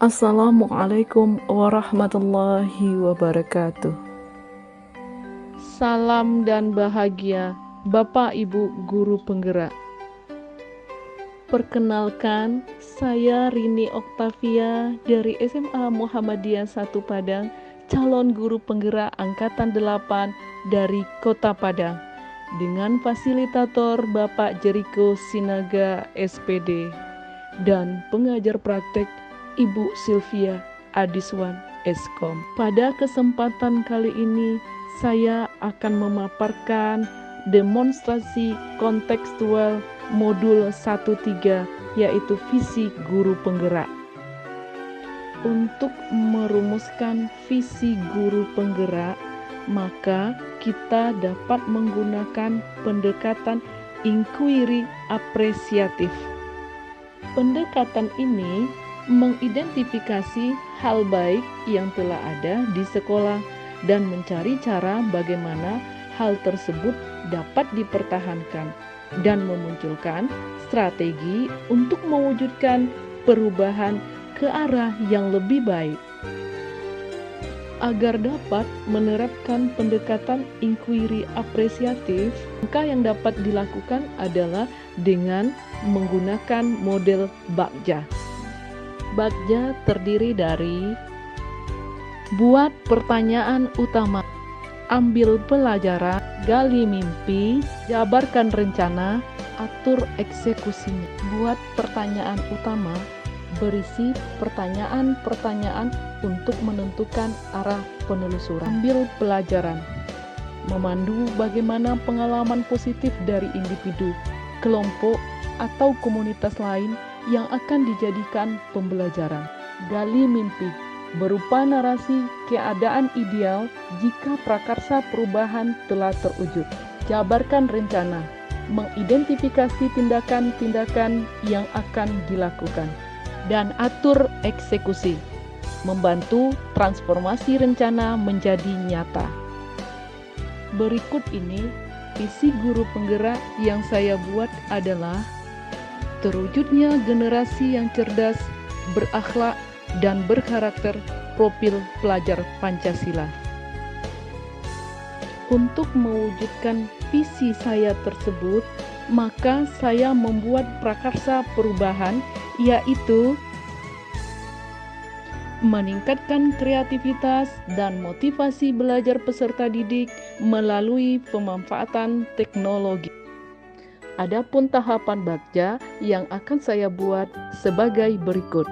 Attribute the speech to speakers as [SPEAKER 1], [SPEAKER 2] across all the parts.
[SPEAKER 1] Assalamualaikum warahmatullahi wabarakatuh. Salam dan bahagia Bapak Ibu Guru Penggerak. Perkenalkan, saya Rini Oktavia dari SMA Muhammadiyah 1 Padang, calon guru penggerak Angkatan 8 dari Kota Padang, dengan fasilitator Bapak Jeriko Sinaga SPD dan pengajar praktek Ibu Sylvia Adiswan Eskom. Pada kesempatan kali ini, saya akan memaparkan demonstrasi kontekstual modul 1-3, yaitu visi guru penggerak. Untuk merumuskan visi guru penggerak, maka kita dapat menggunakan pendekatan inquiry apresiatif. Pendekatan ini mengidentifikasi hal baik yang telah ada di sekolah dan mencari cara bagaimana hal tersebut dapat dipertahankan dan memunculkan strategi untuk mewujudkan perubahan ke arah yang lebih baik. Agar dapat menerapkan pendekatan inquiry apresiatif, langkah yang dapat dilakukan adalah dengan menggunakan model Bagja. Bagja terdiri dari buat pertanyaan utama, ambil pelajaran, gali mimpi, jabarkan rencana, atur eksekusinya. Buat pertanyaan utama berisi pertanyaan-pertanyaan untuk menentukan arah penelusuran. Ambil pelajaran, memandu bagaimana pengalaman positif dari individu, kelompok, atau komunitas lain yang akan dijadikan pembelajaran. Gali mimpi, berupa narasi keadaan ideal jika prakarsa perubahan telah terwujud. Jabarkan rencana, mengidentifikasi tindakan-tindakan yang akan dilakukan. Dan atur eksekusi, membantu transformasi rencana menjadi nyata. Berikut ini visi guru penggerak yang saya buat adalah terwujudnya generasi yang cerdas, berakhlak, dan berkarakter profil pelajar Pancasila. Untuk mewujudkan visi saya tersebut, maka saya membuat prakarsa perubahan, yaitu meningkatkan kreativitas dan motivasi belajar peserta didik melalui pemanfaatan teknologi. Adapun tahapan Bagja yang akan saya buat sebagai berikut.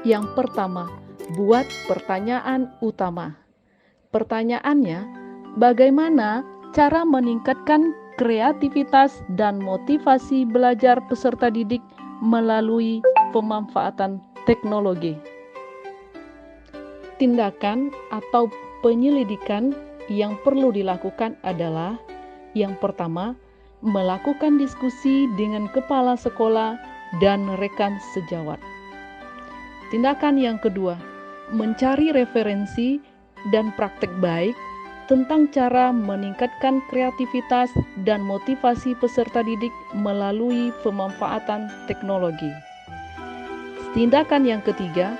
[SPEAKER 1] Yang pertama, buat pertanyaan utama. Pertanyaannya, bagaimana cara meningkatkan kreativitas dan motivasi belajar peserta didik melalui pemanfaatan teknologi? Tindakan atau penyelidikan yang perlu dilakukan adalah yang pertama, melakukan diskusi dengan kepala sekolah dan rekan sejawat. Tindakan yang kedua, mencari referensi dan praktek baik tentang cara meningkatkan kreativitas dan motivasi peserta didik melalui pemanfaatan teknologi. Tindakan yang ketiga,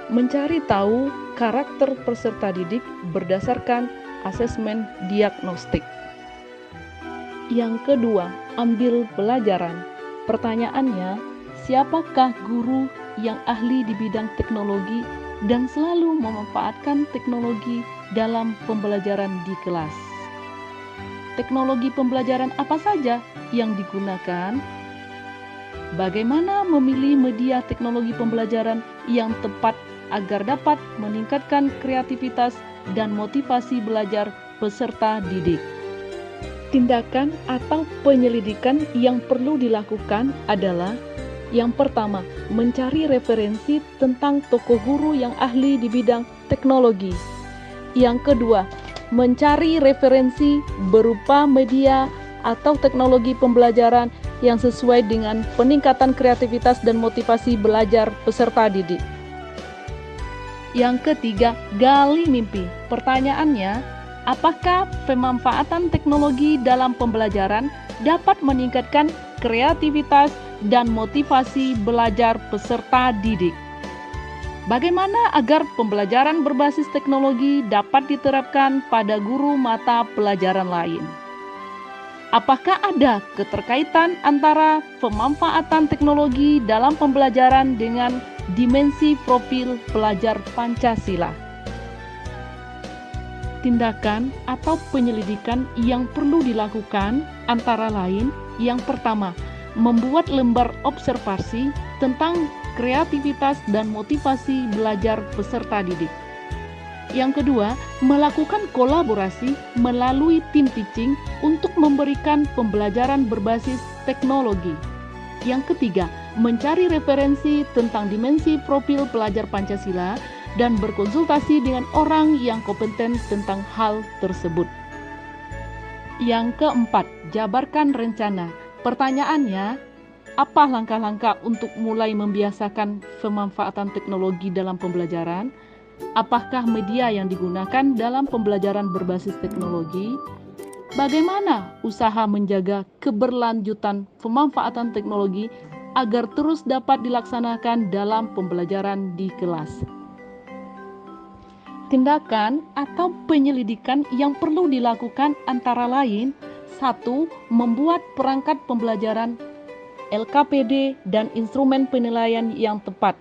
[SPEAKER 1] mencari tahu karakter peserta didik berdasarkan asesmen diagnostik. Yang kedua, ambil pelajaran. Pertanyaannya, siapakah guru yang ahli di bidang teknologi dan selalu memanfaatkan teknologi dalam pembelajaran di kelas? Teknologi pembelajaran apa saja yang digunakan? Bagaimana memilih media teknologi pembelajaran yang tepat agar dapat meningkatkan kreativitas dan motivasi belajar peserta didik? Tindakan atau penyelidikan yang perlu dilakukan adalah yang pertama, mencari referensi tentang tokoh guru yang ahli di bidang teknologi. Yang kedua, mencari referensi berupa media atau teknologi pembelajaran yang sesuai dengan peningkatan kreativitas dan motivasi belajar peserta didik. Yang ketiga, gali mimpi. Pertanyaannya, apakah pemanfaatan teknologi dalam pembelajaran dapat meningkatkan kreativitas dan motivasi belajar peserta didik? Bagaimana agar pembelajaran berbasis teknologi dapat diterapkan pada guru mata pelajaran lain? Apakah ada keterkaitan antara pemanfaatan teknologi dalam pembelajaran dengan dimensi profil pelajar Pancasila? Tindakan atau penyelidikan yang perlu dilakukan antara lain, yang pertama, membuat lembar observasi tentang kreativitas dan motivasi belajar peserta didik. Yang kedua, melakukan kolaborasi melalui tim teaching untuk memberikan pembelajaran berbasis teknologi. Yang ketiga, mencari referensi tentang dimensi profil pelajar Pancasila dan berkonsultasi dengan orang yang kompeten tentang hal tersebut. Yang keempat, jabarkan rencana. Pertanyaannya, apa langkah-langkah untuk mulai membiasakan pemanfaatan teknologi dalam pembelajaran? Apakah media yang digunakan dalam pembelajaran berbasis teknologi? Bagaimana usaha menjaga keberlanjutan pemanfaatan teknologi agar terus dapat dilaksanakan dalam pembelajaran di kelas? Tindakan atau penyelidikan yang perlu dilakukan antara lain: 1. Membuat perangkat pembelajaran LKPD dan instrumen penilaian yang tepat.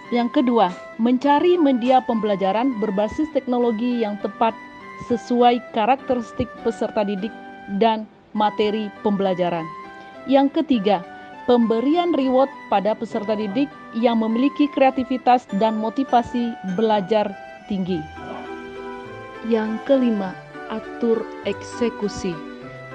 [SPEAKER 1] Yang kedua, mencari media pembelajaran berbasis teknologi yang tepat sesuai karakteristik peserta didik dan materi pembelajaran. Yang ketiga, pemberian reward pada peserta didik yang memiliki kreativitas dan motivasi belajar tinggi. Yang kelima, atur eksekusi.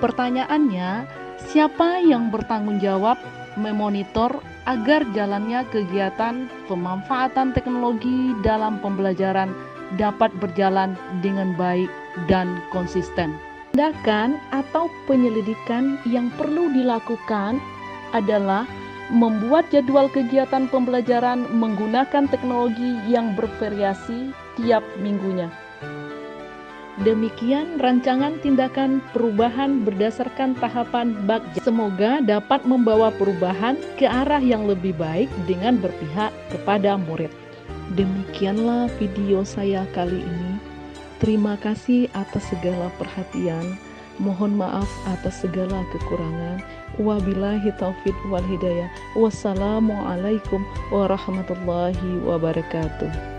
[SPEAKER 1] Pertanyaannya, siapa yang bertanggung jawab memonitor agar jalannya kegiatan pemanfaatan teknologi dalam pembelajaran dapat berjalan dengan baik dan konsisten? Tindakan atau penyelidikan yang perlu dilakukan adalah membuat jadwal kegiatan pembelajaran menggunakan teknologi yang bervariasi tiap minggunya. Demikian rancangan tindakan perubahan berdasarkan tahapan Bagja. Semoga dapat membawa perubahan ke arah yang lebih baik dengan berpihak kepada murid. Demikianlah video saya kali ini. Terima kasih atas segala perhatian. Mohon maaf atas segala kekurangan. Wabillahi taufiq wal hidayah. Wassalamualaikum warahmatullahi wabarakatuh.